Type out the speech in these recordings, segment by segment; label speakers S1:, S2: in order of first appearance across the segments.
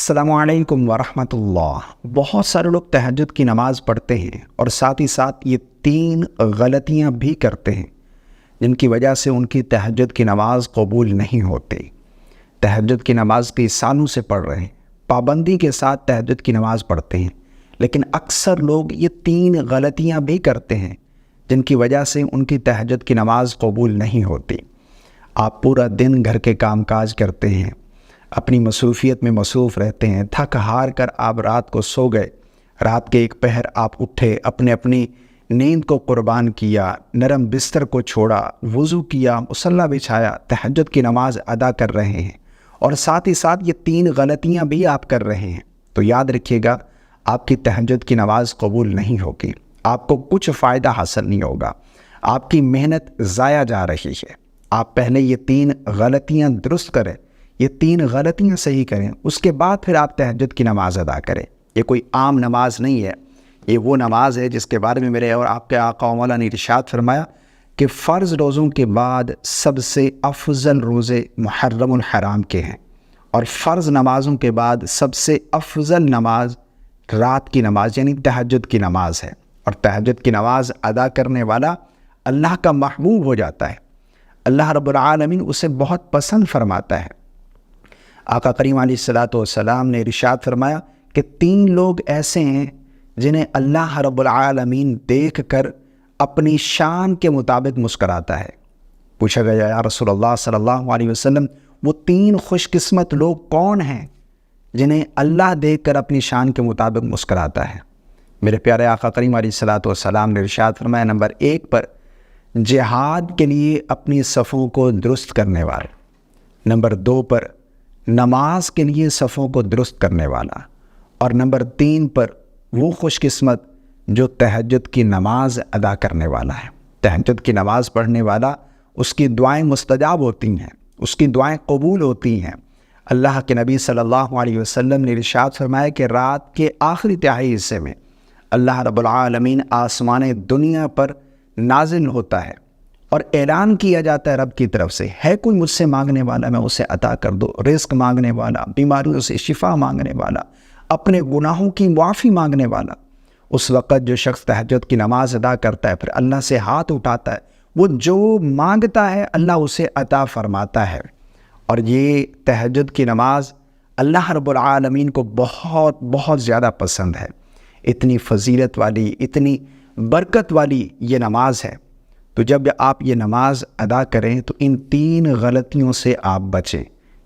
S1: السلام علیکم ورحمۃ اللہ۔ بہت سارے لوگ تہجد کی نماز پڑھتے ہیں اور ساتھ ہی ساتھ یہ 3 غلطیاں بھی کرتے ہیں جن کی وجہ سے ان کی تہجد کی نماز قبول نہیں ہوتی۔ تہجد کی نماز کئی سالوں سے پڑھ رہے ہیں، پابندی کے ساتھ تہجد کی نماز پڑھتے ہیں، لیکن اکثر لوگ یہ 3 غلطیاں بھی کرتے ہیں جن کی وجہ سے ان کی تہجد کی نماز قبول نہیں ہوتی۔ آپ پورا دن گھر کے کام کاج کرتے ہیں، اپنی مصروفیت میں مصروف رہتے ہیں، تھک ہار کر آپ رات کو سو گئے، رات کے ایک پہر آپ اٹھے، اپنی نیند کو قربان کیا، نرم بستر کو چھوڑا، وضو کیا، مصلی بچھایا، تہجد کی نماز ادا کر رہے ہیں اور ساتھ ہی ساتھ یہ 3 غلطیاں بھی آپ کر رہے ہیں، تو یاد رکھیے گا آپ کی تہجد کی نماز قبول نہیں ہوگی، آپ کو کچھ فائدہ حاصل نہیں ہوگا، آپ کی محنت ضائع جا رہی ہے۔ آپ پہلے یہ 3 غلطیاں درست کریں، یہ 3 غلطیاں صحیح کریں، اس کے بعد پھر آپ تہجد کی نماز ادا کریں۔ یہ کوئی عام نماز نہیں ہے، یہ وہ نماز ہے جس کے بارے میں میرے اور آپ کے آقا و مولا نے ارشاد فرمایا کہ فرض روزوں کے بعد سب سے افضل روزے محرم الحرام کے ہیں، اور فرض نمازوں کے بعد سب سے افضل نماز رات کی نماز یعنی تہجد کی نماز ہے، اور تہجد کی نماز ادا کرنے والا اللہ کا محبوب ہو جاتا ہے، اللہ رب العالمین اسے بہت پسند فرماتا ہے۔ آقا کریم علیہ الصلوۃ والسلام نے ارشاد فرمایا کہ 3 لوگ ایسے ہیں جنہیں اللہ رب العالمین دیکھ کر اپنی شان کے مطابق مسکراتا ہے۔ پوچھا گیا یا رسول اللہ صلی اللہ علیہ وسلم وہ 3 خوش قسمت لوگ کون ہیں جنہیں اللہ دیکھ کر اپنی شان کے مطابق مسکراتا ہے؟ میرے پیارے آقا کریم علیہ الصلوۃ والسلام نے ارشاد فرمایا نمبر 1 پر جہاد کے لیے اپنی صفوں کو درست کرنے والے، نمبر 2 پر نماز کے لیے صفوں کو درست کرنے والا، اور نمبر 3 پر وہ خوش قسمت جو تہجد کی نماز ادا کرنے والا ہے۔ تہجد کی نماز پڑھنے والا، اس کی دعائیں مستجاب ہوتی ہیں، اس کی دعائیں قبول ہوتی ہیں۔ اللہ کے نبی صلی اللہ علیہ وسلم نے ارشاد فرمایا کہ رات کے آخری تہائی حصے میں اللہ رب العالمین آسمان دنیا پر نازل ہوتا ہے اور اعلان کیا جاتا ہے رب کی طرف سے، ہے کوئی مجھ سے مانگنے والا میں اسے عطا کر دو، رزق مانگنے والا، بیماریوں سے شفا مانگنے والا، اپنے گناہوں کی معافی مانگنے والا۔ اس وقت جو شخص تہجد کی نماز ادا کرتا ہے پھر اللہ سے ہاتھ اٹھاتا ہے، وہ جو مانگتا ہے اللہ اسے عطا فرماتا ہے۔ اور یہ تہجد کی نماز اللہ رب العالمین کو بہت بہت زیادہ پسند ہے، اتنی فضیلت والی، اتنی برکت والی یہ نماز ہے۔ تو جب آپ یہ نماز ادا کریں تو ان 3 غلطیوں سے آپ بچیں۔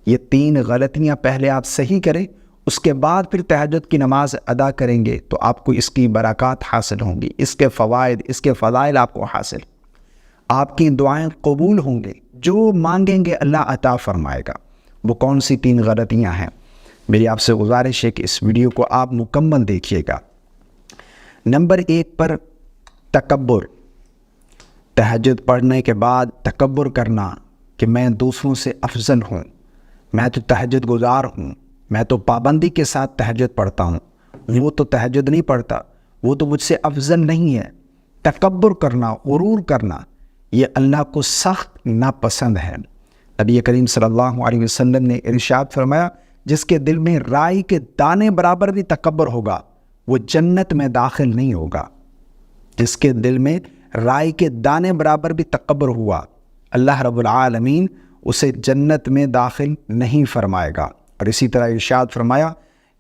S1: یہ 3 غلطیاں پہلے آپ صحیح کریں، اس کے بعد پھر تہجد کی نماز ادا کریں گے تو آپ کو اس کی برکات حاصل ہوں گی، اس کے فوائد، اس کے فضائل آپ کو حاصل، آپ کی دعائیں قبول ہوں گے، جو مانگیں گے اللہ عطا فرمائے گا۔ وہ کون سی 3 غلطیاں ہیں؟ میری آپ سے گزارش ہے کہ اس ویڈیو کو آپ مکمل دیکھیے گا۔ نمبر 1 پر تکبر، تہجد پڑھنے کے بعد تکبر کرنا کہ میں دوسروں سے افضل ہوں، میں تو تہجد گزار ہوں، میں تو پابندی کے ساتھ تہجد پڑھتا ہوں، وہ تو تہجد نہیں پڑھتا، وہ تو مجھ سے افضل نہیں ہے۔ تکبر کرنا، غرور کرنا، یہ اللہ کو سخت ناپسند ہے۔ نبی کریم صلی اللہ علیہ وسلم نے ارشاد فرمایا جس کے دل میں رائی کے دانے برابر بھی تکبر ہوگا وہ جنت میں داخل نہیں ہوگا۔ جس کے دل میں رائی کے دانے برابر بھی تکبر ہوا اللہ رب العالمین اسے جنت میں داخل نہیں فرمائے گا۔ اور اسی طرح ارشاد فرمایا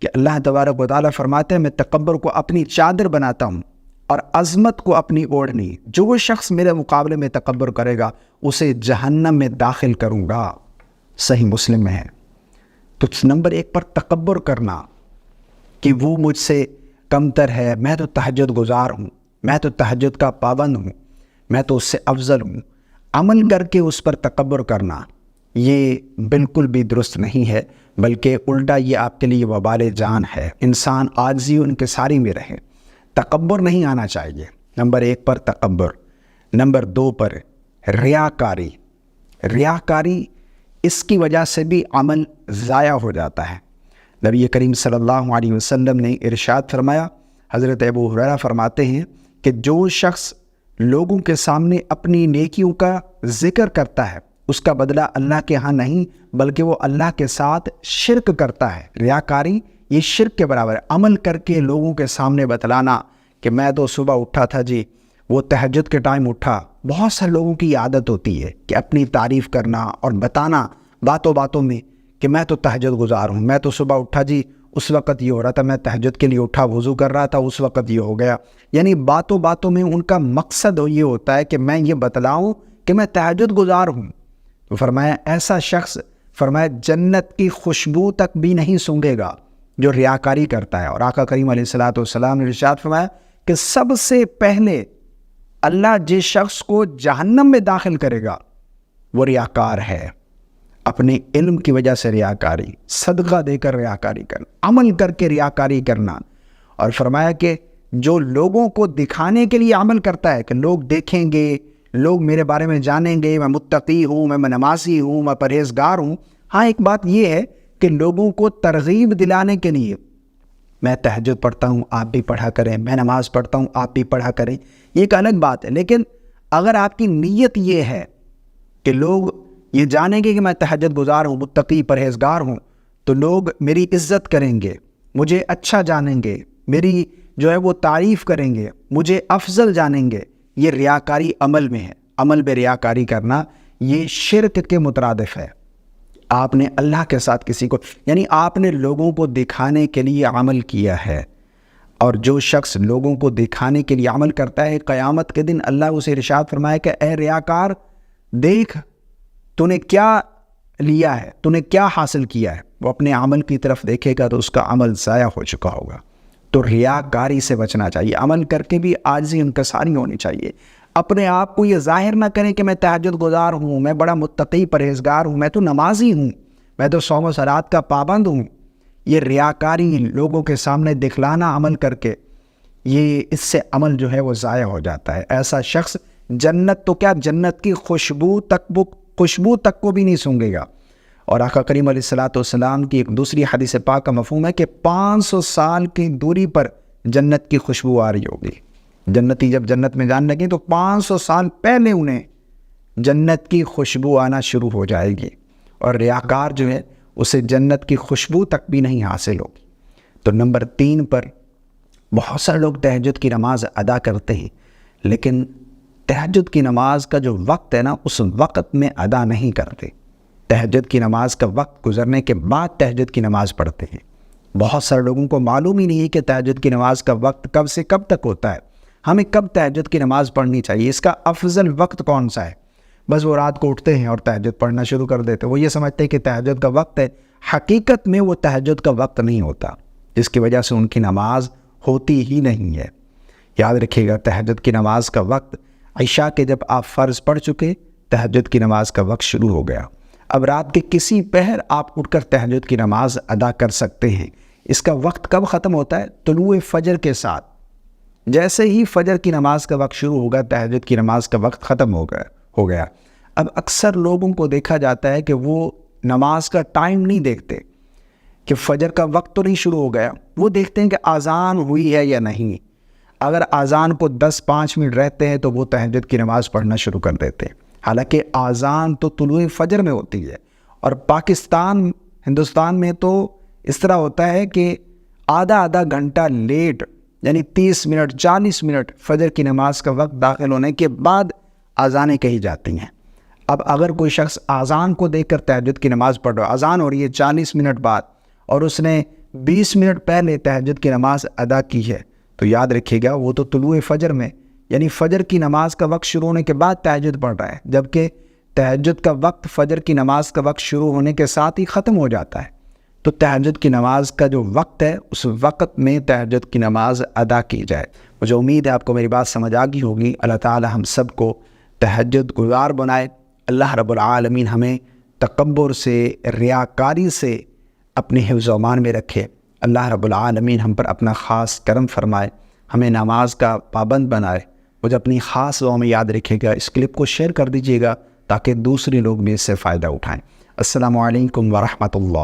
S1: کہ اللہ تبارک و تعالیٰ فرماتے ہیں میں تکبر کو اپنی چادر بناتا ہوں اور عظمت کو اپنی اوڑھنی، جو شخص میرے مقابلے میں تکبر کرے گا اسے جہنم میں داخل کروں گا، صحیح مسلم میں ہے۔ تو نمبر 1 پر تکبر کرنا کہ وہ مجھ سے کمتر ہے، میں تو تہجد گزار ہوں، میں تو تہجد کا پابند ہوں، میں تو اس سے افضل ہوں، عمل کر کے اس پر تکبر کرنا یہ بالکل بھی درست نہیں ہے، بلکہ الٹا یہ آپ کے لیے وبال جان ہے۔ انسان عاجزی و انکساری میں رہے، تکبر نہیں آنا چاہیے۔ نمبر 1 پر تکبر۔ نمبر 2 پر ریاکاری، ریاکاری اس کی وجہ سے بھی عمل ضائع ہو جاتا ہے۔ نبی کریم صلی اللہ علیہ وسلم نے ارشاد فرمایا، حضرت ابو ہریرہ فرماتے ہیں کہ جو شخص لوگوں کے سامنے اپنی نیکیوں کا ذکر کرتا ہے اس کا بدلہ اللہ کے ہاں نہیں بلکہ وہ اللہ کے ساتھ شرک کرتا ہے۔ ریاکاری یہ شرک کے برابر ہے۔ عمل کر کے لوگوں کے سامنے بتلانا کہ میں تو صبح اٹھا تھا جی، وہ تہجد کے ٹائم اٹھا۔ بہت سے لوگوں کی عادت ہوتی ہے کہ اپنی تعریف کرنا اور بتانا باتوں باتوں میں کہ میں تو تہجد گزار ہوں، میں تو صبح اٹھا جی اس وقت یہ ہو رہا تھا، میں تہجد کے لیے اٹھا، وضو کر رہا تھا، اس وقت یہ ہو گیا۔ یعنی باتوں باتوں میں ان کا مقصد یہ ہوتا ہے کہ میں یہ بتلاؤں کہ میں تہجد گزار ہوں۔ تو فرمایا ایسا شخص فرمایا جنت کی خوشبو تک بھی نہیں سونگھے گا جو ریاکاری کرتا ہے۔ اور آقا کریم علیہ الصلوۃ والسلام نے ارشاد فرمایا کہ سب سے پہلے اللہ جس شخص کو جہنم میں داخل کرے گا وہ ریاکار ہے۔ اپنے علم کی وجہ سے ریاکاری، صدقہ دے کر ریاکاری کرنا، عمل کر کے ریاکاری کرنا۔ اور فرمایا کہ جو لوگوں کو دکھانے کے لیے عمل کرتا ہے کہ لوگ دیکھیں گے، لوگ میرے بارے میں جانیں گے، میں متقی ہوں، میں نمازی ہوں، میں پرہیزگار ہوں۔ ہاں ایک بات یہ ہے کہ لوگوں کو ترغیب دلانے کے لیے میں تہجد پڑھتا ہوں آپ بھی پڑھا کریں، میں نماز پڑھتا ہوں آپ بھی پڑھا کریں، یہ ایک الگ بات ہے۔ لیکن اگر آپ کی نیت یہ ہے کہ لوگ یہ جانیں گے کہ میں تہجد گزار ہوں، متقی پرہیزگار ہوں، تو لوگ میری عزت کریں گے، مجھے اچھا جانیں گے، میری جو ہے وہ تعریف کریں گے، مجھے افضل جانیں گے، یہ ریاکاری عمل میں ہے۔ عمل میں ریاکاری کرنا یہ شرک کے مترادف ہے۔ آپ نے اللہ کے ساتھ کسی کو، یعنی آپ نے لوگوں کو دکھانے کے لیے عمل کیا ہے، اور جو شخص لوگوں کو دکھانے کے لیے عمل کرتا ہے قیامت کے دن اللہ اسے ارشاد فرمائے کہ اے ریاکار دیکھ تو نے کیا لیا ہے، تو نے کیا حاصل کیا ہے۔ وہ اپنے عمل کی طرف دیکھے گا تو اس کا عمل ضائع ہو چکا ہوگا۔ تو ریاکاری سے بچنا چاہیے، عمل کر کے بھی عاجزی انکساری ہونی چاہیے۔ اپنے آپ کو یہ ظاہر نہ کریں کہ میں تہجد گزار ہوں، میں بڑا متقی پرہیزگار ہوں، میں تو نمازی ہوں، میں تو صوم و صلات کا پابند ہوں۔ یہ ریاکاری لوگوں کے سامنے دکھلانا عمل کر کے، یہ اس سے عمل جو ہے وہ ضائع ہو جاتا ہے۔ ایسا شخص جنت تو کیا، جنت کی خوشبو تک کو بھی نہیں سونگھے گا۔ اور آقا کریم علیہ الصلوۃ والسلام کی ایک دوسری حدیث پاک کا مفہوم ہے کہ 500 سال کی دوری پر جنت کی خوشبو آ رہی ہوگی۔ جنتی جب جنت میں جان لگیں تو 500 سال پہلے انہیں جنت کی خوشبو آنا شروع ہو جائے گی، اور ریاکار جو ہے اسے جنت کی خوشبو تک بھی نہیں حاصل ہوگی۔ تو نمبر 3 پر بہت سارے لوگ تہجد کی نماز ادا کرتے ہیں، لیکن تہجد کی نماز کا جو وقت ہے نا اس وقت میں ادا نہیں کرتے۔ تہجد کی نماز کا وقت گزرنے کے بعد تہجد کی نماز پڑھتے ہیں۔ بہت سارے لوگوں کو معلوم ہی نہیں ہے کہ تہجد کی نماز کا وقت کب سے کب تک ہوتا ہے، ہمیں کب تہجد کی نماز پڑھنی چاہیے، اس کا افضل وقت کون سا ہے۔ بس وہ رات کو اٹھتے ہیں اور تہجد پڑھنا شروع کر دیتے ہیں، وہ یہ سمجھتے ہیں کہ تہجد کا وقت ہے، حقیقت میں وہ تہجد کا وقت نہیں ہوتا، جس کی وجہ سے ان کی نماز ہوتی ہی نہیں ہے۔ یاد رکھیے گا تہجد کی نماز کا وقت عشاء کے جب آپ فرض پڑھ چکے، تہجد کی نماز کا وقت شروع ہو گیا۔ اب رات کے کسی پہر آپ اٹھ کر تہجد کی نماز ادا کر سکتے ہیں۔ اس کا وقت کب ختم ہوتا ہے؟ طلوع فجر کے ساتھ۔ جیسے ہی فجر کی نماز کا وقت شروع ہوگا تہجد کی نماز کا وقت ختم ہو گیا۔ اب اکثر لوگوں کو دیکھا جاتا ہے کہ وہ نماز کا ٹائم نہیں دیکھتے کہ فجر کا وقت تو نہیں شروع ہو گیا، وہ دیکھتے ہیں کہ اذان ہوئی ہے یا نہیں۔ اگر اذان کو 10-5 منٹ رہتے ہیں تو وہ تہجد کی نماز پڑھنا شروع کر دیتے ہیں، حالانکہ اذان تو طلوع فجر میں ہوتی ہے۔ اور ہندوستان میں تو اس طرح ہوتا ہے کہ آدھا گھنٹہ لیٹ، یعنی 30 منٹ 40 منٹ فجر کی نماز کا وقت داخل ہونے کے بعد اذانیں کہی جاتی ہیں۔ اب اگر کوئی شخص اذان کو دیکھ کر تہجد کی نماز پڑھ رہا ہے، اذان ہو رہی ہے 40 منٹ بعد، اور اس نے 20 منٹ پہلے تہجد کی نماز ادا کی ہے، تو یاد رکھیے گا وہ تو طلوع فجر میں، یعنی فجر کی نماز کا وقت شروع ہونے کے بعد تہجد پڑھ رہا ہے، جبکہ تہجد کا وقت فجر کی نماز کا وقت شروع ہونے کے ساتھ ہی ختم ہو جاتا ہے۔ تو تہجد کی نماز کا جو وقت ہے اس وقت میں تہجد کی نماز ادا کی جائے۔ مجھے امید ہے آپ کو میری بات سمجھ آ گئی ہوگی۔ اللہ تعالی ہم سب کو تہجد گزار بنائے۔ اللہ رب العالمین ہمیں تکبر سے، ریاکاری سے اپنے حفظ و امان میں رکھے۔ اللہ رب العالمین ہم پر اپنا خاص کرم فرمائے، ہمیں نماز کا پابند بنائے۔ مجھے اپنی خاص دعا میں یاد رکھے گا، اس کلپ کو شیئر کر دیجیے گا تاکہ دوسرے لوگ بھی اس سے فائدہ اٹھائیں۔ السلام علیکم ورحمۃ اللہ۔